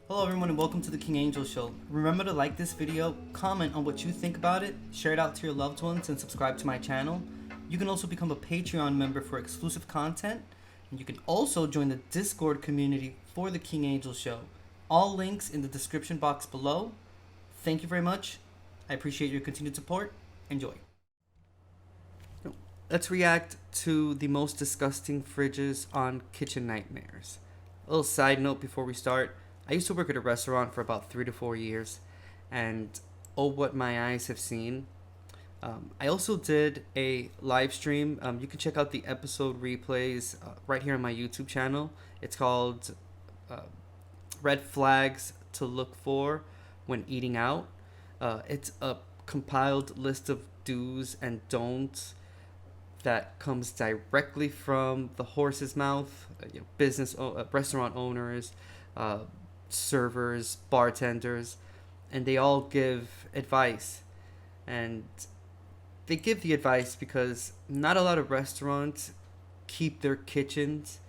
Hello everyone and welcome to the King Angel Show. Remember to like this video, comment on what you think about it, share it out to your loved ones, and subscribe to my channel. You can also become a Patreon member for exclusive content, and you can also join the Discord community for the King Angel Show. All links in the description box below. Thank you very much. I appreciate your continued support. Enjoy. Let's react to the most disgusting fridges on Kitchen Nightmares. A little side note before we start. I used to work at a restaurant for about 3 to 4 years, and oh, what my eyes have seen. I also did a live stream. You can check out the episode replays right here on my YouTube channel. It's called Red Flags to Look For When Eating Out. It's a compiled list of do's and don'ts that comes directly from the horse's mouth. Restaurant owners, servers, bartenders, and they all give advice. And they give the advice because not a lot of restaurants keep their kitchens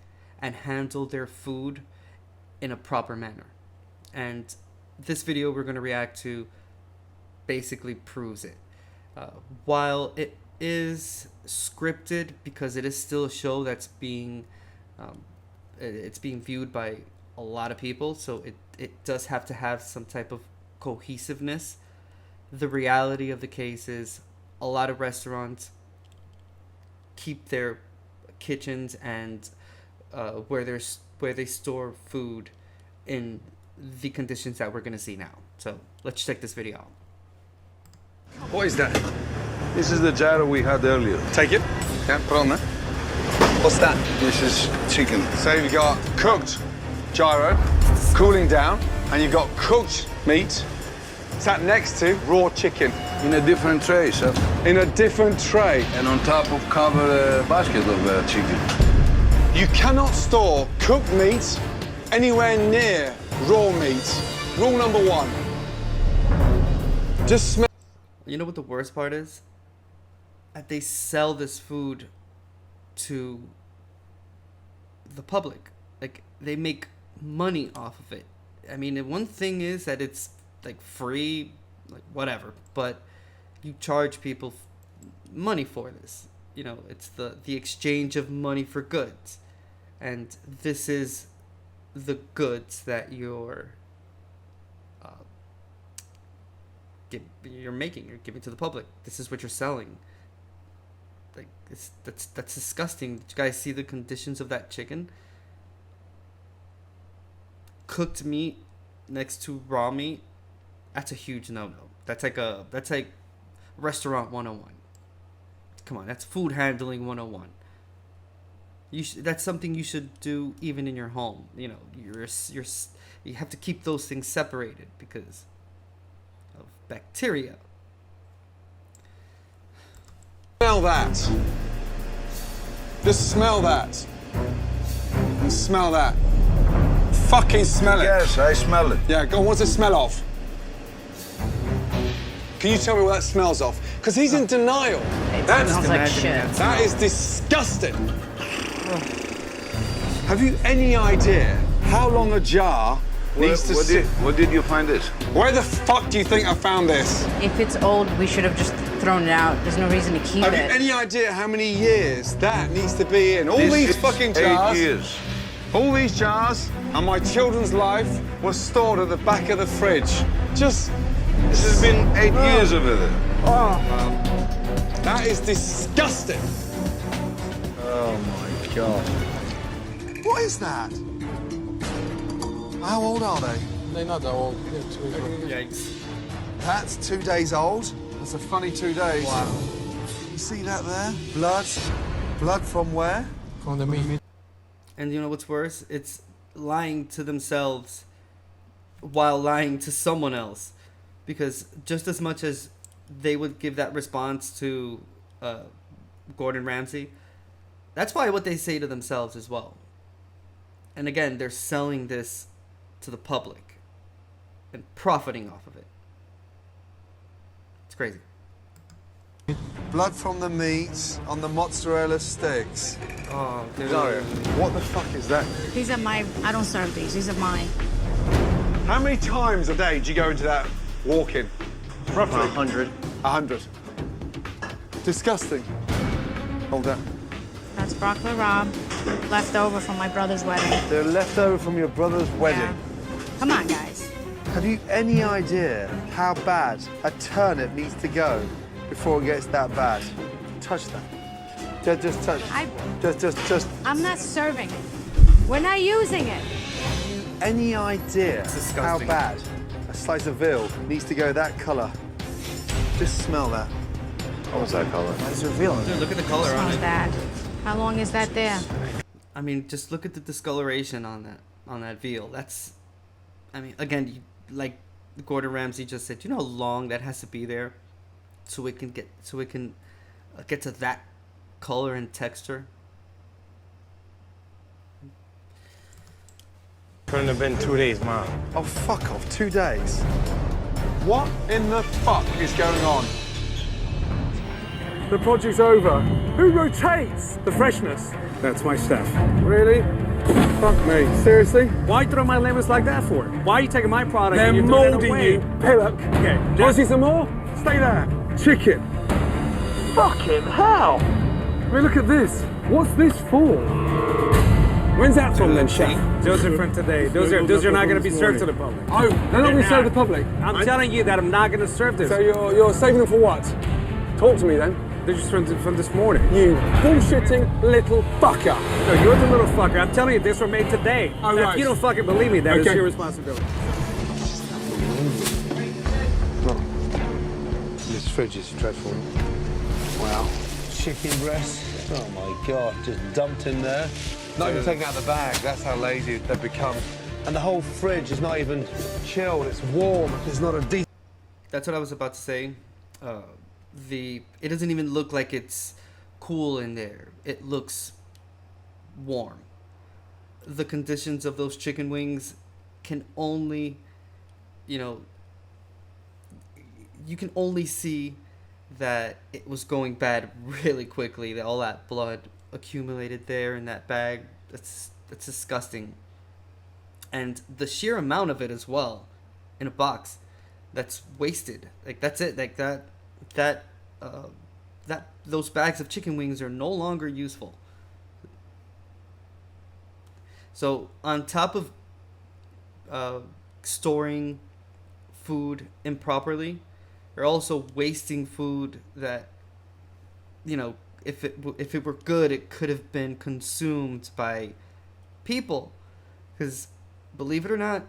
and handle their food in a proper manner. And this video we're going to react to basically proves it. While it is scripted, because it is still a show that's being viewed by a lot of people, so it does have to have some type of cohesiveness. The reality of the case is a lot of restaurants keep their kitchens and where they store food in the conditions that we're going to see now. So let's check this video out. What is that? This is the gyro we had earlier. Take it. Yeah, put on there. What's that? This is chicken. So you've got cooked gyro, cooling down, and you've got cooked meat sat next to raw chicken. In a different tray, sir. In a different tray. And on top of cover a basket of chicken. You cannot store cooked meat anywhere near raw meat. Rule number 1. Just smell. You know what the worst part is? That they sell this food to the public. Like, they make money off of it. I mean, one thing is that it's like free, like whatever, but you charge people money for this. You know, it's the exchange of money for goods, and this is the goods that you're making. You're giving to the public. This is what you're selling. Like, that's disgusting. Did you guys see the conditions of that chicken? Cooked meat next to raw meat. That's a huge no-no. That's like restaurant 101. Come on, that's food handling 101. That's something you should do even in your home. You know, you have to keep those things separated because of bacteria. Smell that. Just smell that. And smell that. Fucking smell it. Yes, I smell it. Yeah, go on, what's it smell of? Can you tell me what that smells of? Because he's in denial. It smells like shit. That is disgusting. Have you any idea how long a jar needs to sit? What did you find this? Where the fuck do you think I found this? If it's old, we should have just thrown it out. There's no reason to keep Have it. you any idea how many years that needs to be in? All these fucking jars. 8 years. All these jars and my children's life was stored at the back of the fridge. Just. This has been 8 years over there. That is disgusting. Oh my God. What is that? How old are they? They're not that old. Yikes. That's 2 days old. That's a funny 2 days. Wow. You see that there? Blood. Blood from where? From the meat. And you know what's worse? It's lying to themselves while lying to someone else. Because just as much as they would give that response to Gordon Ramsay, that's probably what they say to themselves as well. And again, they're selling this to the public and profiting off of it. It's crazy. Blood from the meat on the mozzarella sticks. Oh, dude. Dario, what the fuck is that? These are my, I don't serve these are mine. How many times a day do you go into that walk-in? Roughly? 100. 100. Disgusting. Hold that. That's broccoli rabe, left over from my brother's wedding. They're left over from your brother's wedding. Yeah. Come on, guys. Have you any idea how bad a turnip needs to go before it gets that bad? Touch that. Just touch. Just. I'm not serving it. We're not using it. Any idea how disgusting. bad a slice of veal needs to go that colour? Just smell that. What was that color? It's a veal. Dude, look at the color on Smells it. bad. How long is that there? I mean, just look at the discoloration on that veal. That's, I mean, again, like Gordon Ramsay just said, you know how long that has to be there, so it can get to that color and texture. Couldn't have been 2 days, Mom. Oh, fuck off. 2 days. What in the fuck is going on? The project's over. Who rotates the freshness? That's my staff. Really? Fuck me. Seriously? Why throw my lemons like that for? Why are you taking my product They're and you're throwing it moulding away? you, Pillock. Okay. Want to see some more? Stay there. Chicken. Fucking hell! I mean, look at this. What's this for? When's that from then, chef? Those are from today. Those are not going to be served to the public. Oh, they're not going to serve the public. I'm telling you that I'm not going to serve this. So you're saving them for what? Talk to me then. They're just from this morning. You bullshitting little fucker. No, you're the little fucker. I'm telling you, this were made today. Oh, Now, right. if you don't fucking believe me, that is Okay. your responsibility. This fridge is dreadful. Wow. Chicken breast. Oh my God, just dumped in there. Not even taken out of the bag. That's how lazy they've become. And the whole fridge is not even chilled. It's warm. There's not a decent. That's what I was about to say. It doesn't even look like it's cool in there. It looks warm. The conditions of those chicken wings can only, you can only see that it was going bad really quickly. That all that blood accumulated there in that bag. That's disgusting. And the sheer amount of it as well, in a box, that's wasted. Like that's it. Like that those bags of chicken wings are no longer useful. So on top of storing food improperly, they're also wasting food that, if it were good, it could have been consumed by people. Because believe it or not,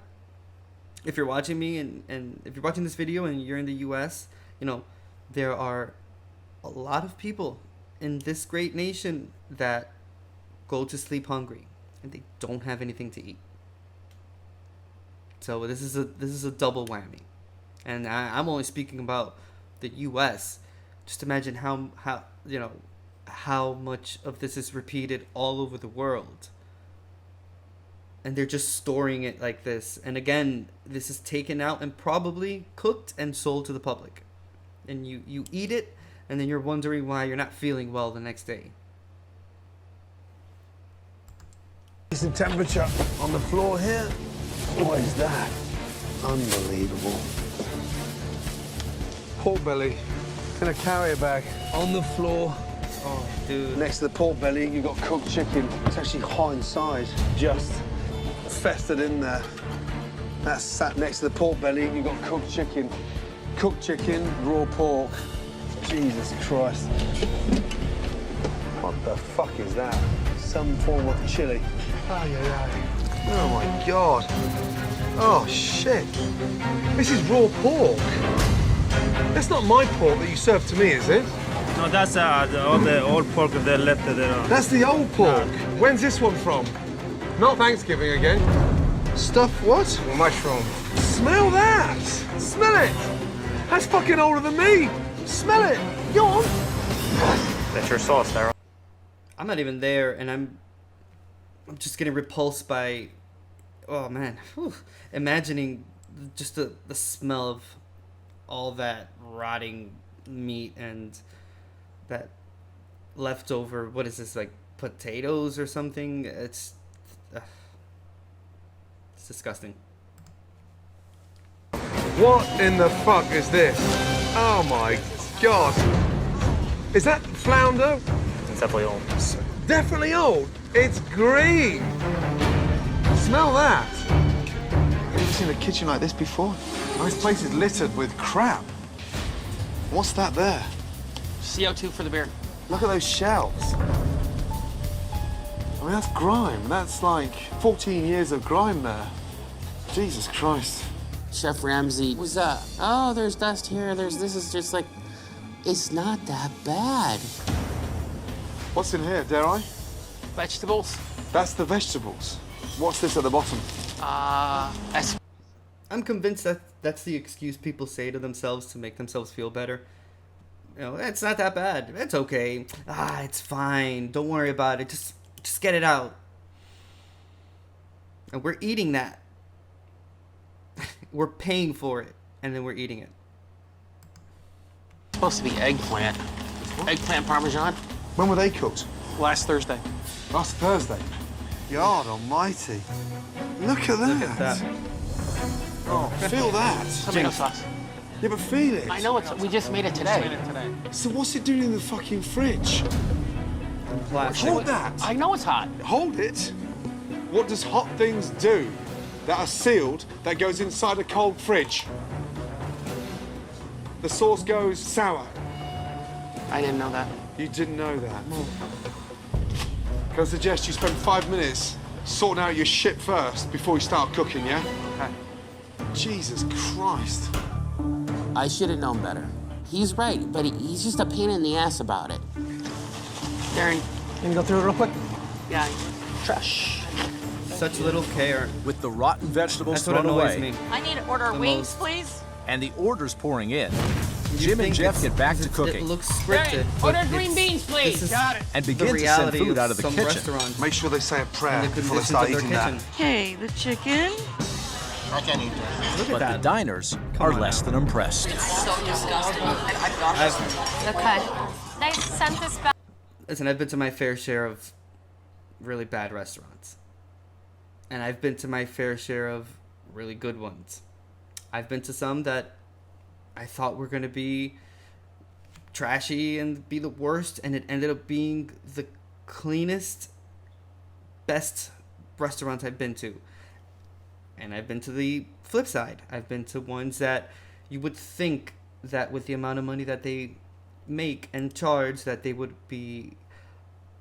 if you're watching me and if you're watching this video and you're in the US, there are a lot of people in this great nation that go to sleep hungry and they don't have anything to eat. So this is a double whammy. And I'm only speaking about the US. Just imagine how much of this is repeated all over the world. And they're just storing it like this. And again, this is taken out and probably cooked and sold to the public. And you eat it, and then you're wondering why you're not feeling well the next day. Decent temperature on the floor here. What is that? Unbelievable. Pork belly in a carrier bag on the floor. Oh, dude. Next to the pork belly, you've got cooked chicken. It's actually hot inside, just festered in there. That's sat next to the pork belly, you've got cooked chicken. Cooked chicken, raw pork. Jesus Christ. What the fuck is that? Some form of chili. Ay, ay, ay. Oh my God. Oh shit. This is raw pork. That's not my pork that you served to me, is it? No, that's the old pork they left there. That's the old pork. When's this one from? Not Thanksgiving again. Stuff what? Mushroom. Smell that! Smell it! That's fucking older than me! Smell it! Go on! That's your sauce, Daryl. I'm not even there, and I'm just getting repulsed by, oh man, imagining just the smell of all that rotting meat and that leftover, what is this, like potatoes or something? It's disgusting. What in the fuck is this? Oh my God. Is that flounder? It's definitely old. Definitely old. It's green. Smell that. I've never seen a kitchen like this before. This place is littered with crap. What's that there? CO2 for the beer. Look at those shelves. I mean, that's grime. That's like 14 years of grime there. Jesus Christ. Chef Ramsay was oh, there's dust here, this is just like, it's not that bad. What's in here, dare I? Vegetables? That's the vegetables. What's this at the bottom? I'm convinced that that's the excuse people say to themselves to make themselves feel better. You know, it's not that bad. It's okay. It's fine. Don't worry about it. Just get it out. And we're eating that. We're paying for it, and then we're eating it. It's supposed to be eggplant. Eggplant parmesan? When were they cooked? Last Thursday. Last Thursday. God almighty. Look at that. Look at that. Oh, feel that. Tomato sauce. Yeah, but feel it. I know we just made it today. So what's it doing in the fucking fridge? Plastic. Hold that. I know it's hot. Hold it. What does hot things do that are sealed that goes inside a cold fridge? The sauce goes sour. I didn't know that. You didn't know that. Can I suggest you spend 5 minutes sorting out your shit first before you start cooking, yeah? Okay. Jesus Christ. I should have known better. He's right, but he's just a pain in the ass about it. Darren, Can you go through it real quick? yeah, trash. Such little care. With the rotten vegetables That's what thrown annoys away me. I need to order The wings, most. please. and the orders pouring in, You Jim and think Jeff it's- get back to it cooking looks scripted. Darren, but order green it's- beans, please. This is Got it. and the begin to send reality food of out of the some kitchen. restaurants Make sure they say a prayer and the before they conditions start of their eating that. kitchen. Hey, the chicken. I can't eat that. Look at But the that. diners are on less now. than impressed. So disgusting. Okay. They sent this back. Listen, I've been to my fair share of really bad restaurants. And I've been to my fair share of really good ones. I've been to some that I thought were going to be trashy and be the worst, and it ended up being the cleanest, best restaurants I've been to. And I've been to the flip side. I've been to ones that you would think that with the amount of money that they make and charge, that they would be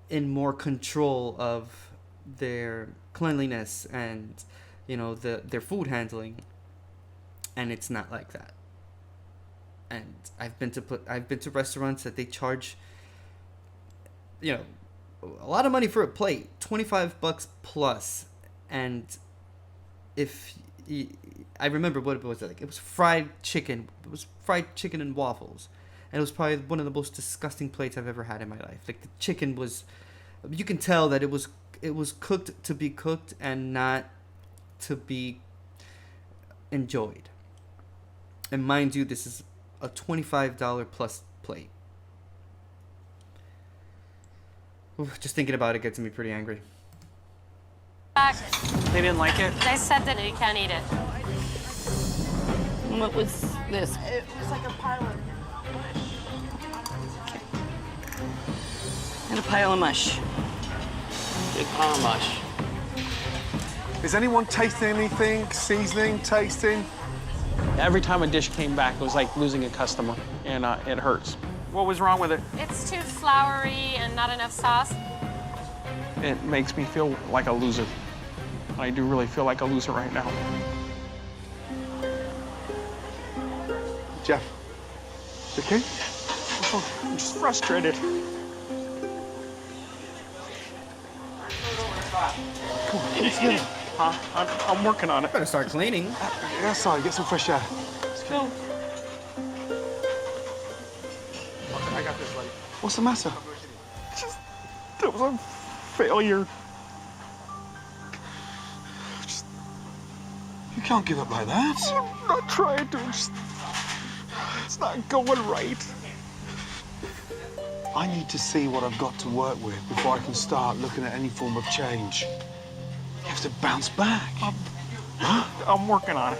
in more control of their cleanliness and, you know, their food handling. And it's not like that. And I've been to restaurants that they charge, you know, a lot of money for a plate, $25 plus, and I remember what it was like. It was fried chicken. It was fried chicken and waffles, and it was probably one of the most disgusting plates I've ever had in my life. Like, the chicken was, you can tell that it was cooked to be cooked and not to be enjoyed. And mind you, this is a $25 plus plate. Oof, just thinking about it gets me pretty angry. They didn't like it? They said that you can't eat it. What was this? It was like a pile of And a pile of mush. Big pile of mush. Is anyone tasting anything? Seasoning? Tasting? Every time a dish came back, it was like losing a customer, and it hurts. What was wrong with it? It's too floury and not enough sauce. It makes me feel like a loser. I do really feel like a loser right now. Jeff, you okay? I'm just frustrated. Come on, let's get it. Huh? I'm working on it. Better start cleaning. Get outside, get some fresh air. Let's go. Okay, I got this, buddy. What's the matter? That was a failure. You can't give up like that. I'm not trying to. It's not going right. I need to see what I've got to work with before I can start looking at any form of change. You have to bounce back. I'm working on it.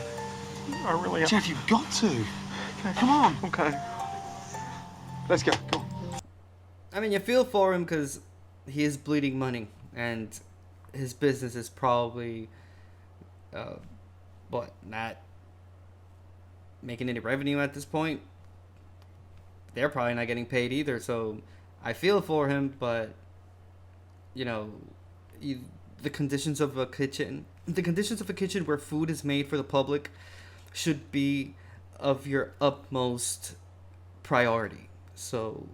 I really am. Jeff, you've got to. Okay. Come on. Okay. Let's go. Go on. I mean, you feel for him because he is bleeding money, and his business is probably, not making any revenue at this point. They're probably not getting paid either, so I feel for him, but, you know, the conditions of a kitchen where food is made for the public should be of your utmost priority. So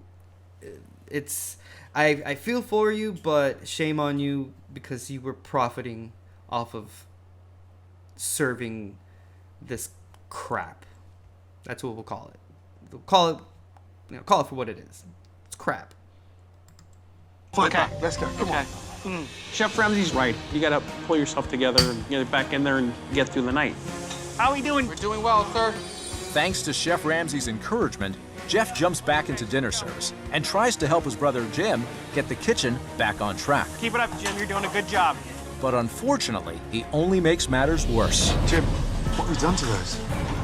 I feel for you, but shame on you because you were profiting off of serving this crap. That's what we'll call it. We'll call it for what it is. It's crap. Fight Okay. back. Let's go. Come on. Chef Ramsay's right. You gotta pull yourself together and get back in there and get through the night. How are we doing? We're doing well, sir. Thanks to Chef Ramsay's encouragement, Jeff jumps back into dinner service and tries to help his brother Jim get the kitchen back on track. Keep it up, Jim. You're doing a good job. But unfortunately, he only makes matters worse. Jim, what have you done to those?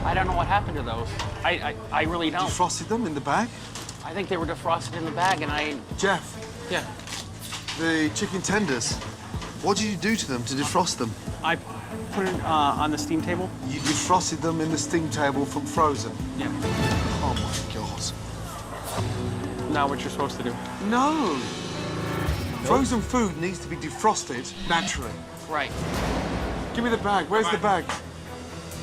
I don't know what happened to those. I really don't. Defrosted them in the bag? I think they were defrosted in the bag, and I... Jeff, Yeah. the chicken tenders, what did you do to them to defrost them? I put it on the steam table. You defrosted them in the steam table from frozen? Yeah. Oh my God. Now what you're supposed to do. No. Frozen food needs to be defrosted naturally. Right. Give me the bag. Where's the bag?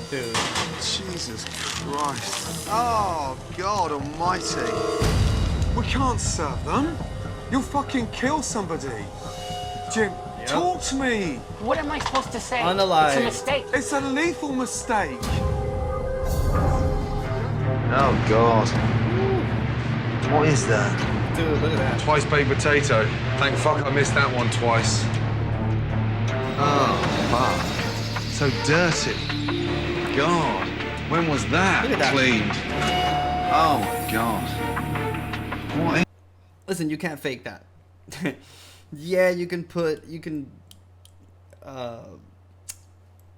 Dude. Jesus Christ. Oh, God almighty. We can't serve them. You'll fucking kill somebody. Jim, talk to me. What am I supposed to say? Unalive. It's a mistake. It's a lethal mistake. Oh, God. What is that? Dude, look at that. Twice baked potato. Thank fuck I missed that one twice. Oh, fuck. So dirty. God. When was that, Look at that. cleaned? Oh, my God. What is... Listen, you can't fake that. Yeah, you can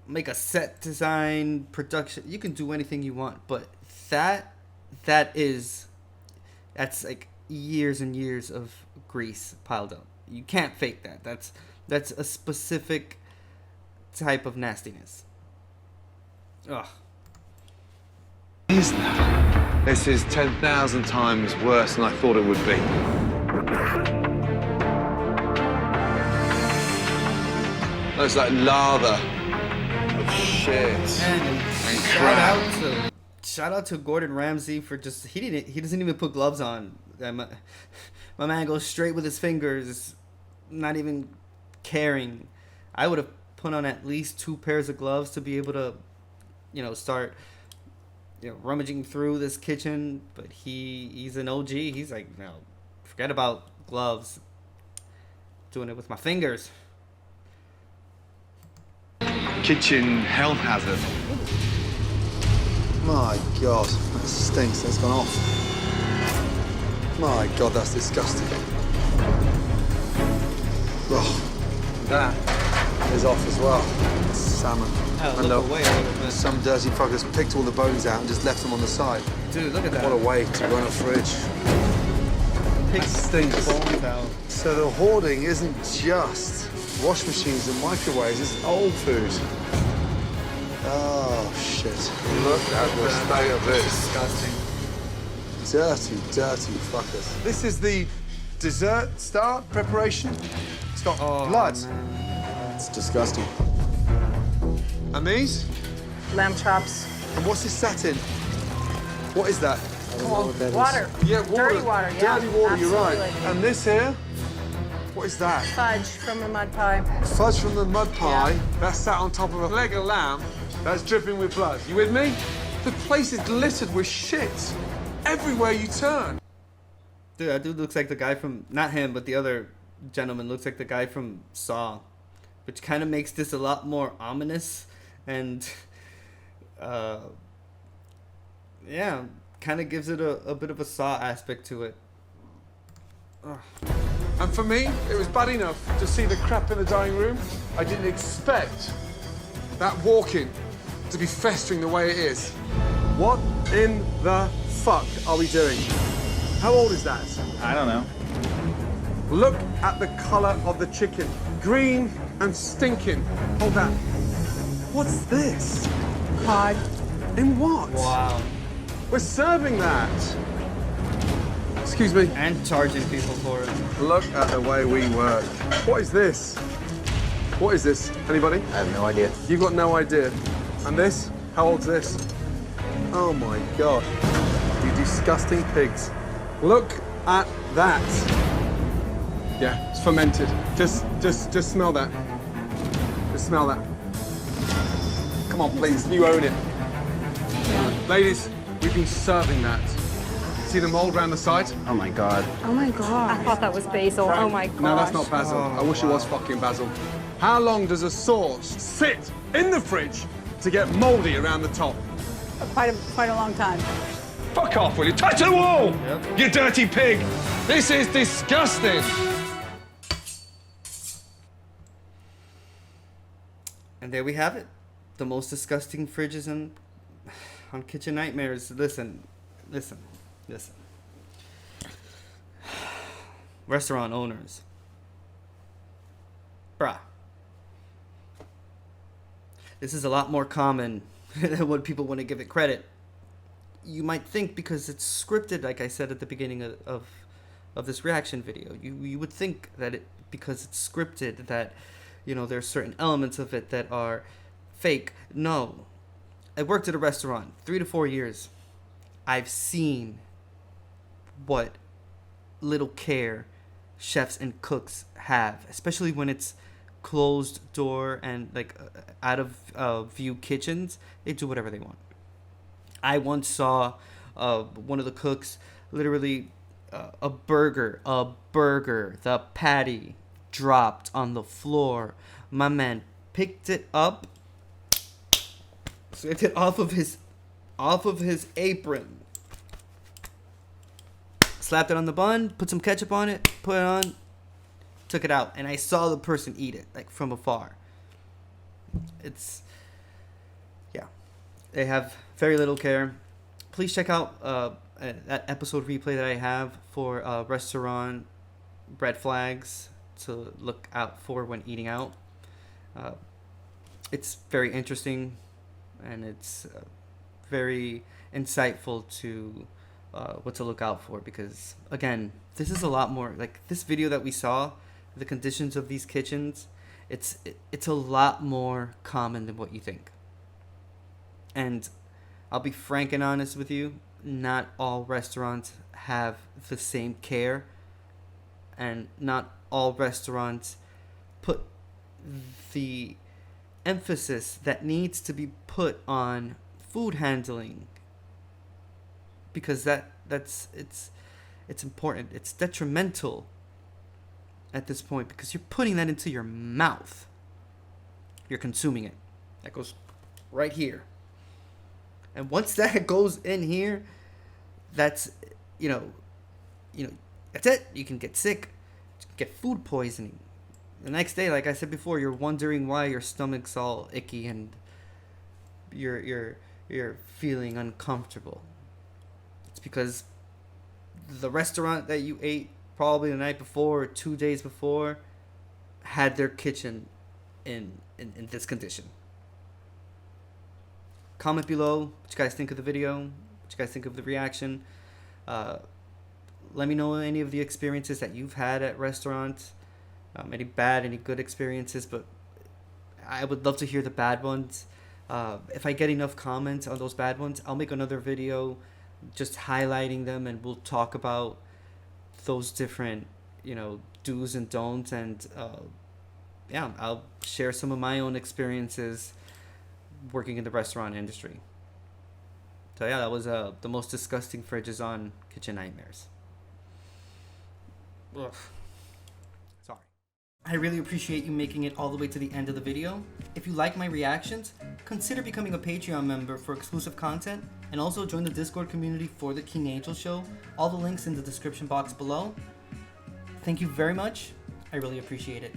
make a set design, production. You can do anything you want, but that's like years and years of grease piled up. You can't fake that. That's a specific type of nastiness. Ugh. What is that? This is 10,000 times worse than I thought it would be. Looks like lather of shit and crap. Shout out to Gordon Ramsay for just he doesn't even put gloves on. My man goes straight with his fingers, not even caring. I would have put on at least 2 pairs of gloves to be able to, start rummaging through this kitchen. But he's an OG. He's like, no, forget about gloves. Doing it with my fingers. Kitchen health hazard. My God, that stinks. That's gone off. My God, that's disgusting. Oh, that is off as well. Salmon. Oh, And look away a little bit. some dirty fuckers picked all the bones out and just left them on the side. Dude, look at that. What a way to run a fridge. Pick stinks. bones out. So the hoarding isn't just wash machines and microwaves, it's old food. Oh, shit. Look at the state of this. Disgusting. Dirty fuckers. This is the dessert start preparation. It's got blood. Man. It's disgusting. And these? Lamb chops. And what's this sat in? What is that? Come on. Water. Yeah, water. Dirty water, yeah. Dirty water, you're right. Absolutely. And this here? What is that? Fudge from the mud pie. Fudge from the mud pie. Yeah. That's sat on top of a leg of lamb that's dripping with blood. You with me? The place is littered with shit. Everywhere you turn. Dude, that dude looks like the guy from, not him, but the other gentleman looks like the guy from Saw, which kind of makes this a lot more ominous and, yeah, kind of gives it a bit of a Saw aspect to it. Ugh. And for me, it was bad enough to see the crap in the dining room. I didn't expect that walk-in to be festering the way it is. What in the fuck are we doing? How old is that? I don't know. Look at the colour of the chicken. Green and stinking. Hold that. What's this? Cod. In what? Wow. We're serving that. Excuse me. And charging people for it. Look at the way we work. What is this? What is this? Anybody? I have no idea. You've got no idea. And this? How old's this? Oh my God. You disgusting pigs. Look at that. Yeah, it's fermented. Just smell that. Just smell that. Come on, please, you own it. Ladies, we've been serving that. See the mold around the side? Oh my God. Oh my God. I thought that was basil. Oh my gosh. No, that's not basil. I wish it was fucking basil. How long does a sauce sit in the fridge to get moldy around the top? Quite a long time. Fuck off, will you? Touch the wall! Yep. You dirty pig! This is disgusting! And there we have it. The most disgusting fridges on Kitchen Nightmares. Listen. Restaurant owners. Bruh. This is a lot more common than what people want to give it credit. You might think because it's scripted, like I said at the beginning of this reaction video, you would think that because it's scripted that, you know, there's certain elements of it that are fake. No. I worked at a restaurant 3 to 4 years. I've seen what little care chefs and cooks have, especially when it's closed door and like out of view kitchens. They do whatever they want. I once saw one of the cooks literally a burger, the patty dropped on the floor. My man picked it up, slipped it off of his apron, slapped it on the bun, put some ketchup on it, put it on, took it out, and I saw the person eat it like from afar. Yeah, they have very little care. Please check out that episode replay that I have for restaurant red flags to look out for when eating out. It's very interesting, and it's very insightful to what to look out for, because again, this is a lot more like this video that we saw, the conditions of these kitchens. It's a lot more common than what you think. And I'll be frank and honest with you, not all restaurants have the same care, and not all restaurants put the emphasis that needs to be put on food handling, because it's important. It's detrimental at this point because you're putting that into your mouth. You're consuming it. That goes right here. And once that goes in here, that's, you know, that's it. You can get sick, get food poisoning. The next day, like I said before, you're wondering why your stomach's all icky and you're feeling uncomfortable. It's because the restaurant that you ate probably the night before or 2 days before had their kitchen in this condition. Comment below what you guys think of the video, what you guys think of the reaction. Let me know any of the experiences that you've had at restaurants. Any bad, any good experiences, but I would love to hear the bad ones. If I get enough comments on those bad ones, I'll make another video just highlighting them, and we'll talk about those different, do's and don'ts, and yeah, I'll share some of my own experiences working in the restaurant industry. So yeah, that was the most disgusting fridges on Kitchen Nightmares. Ugh. Sorry. I really appreciate you making it all the way to the end of the video. If you like my reactions, consider becoming a Patreon member for exclusive content, and also join the Discord community for the King Angel Show. All the links in the description box below. Thank you very much. I really appreciate it.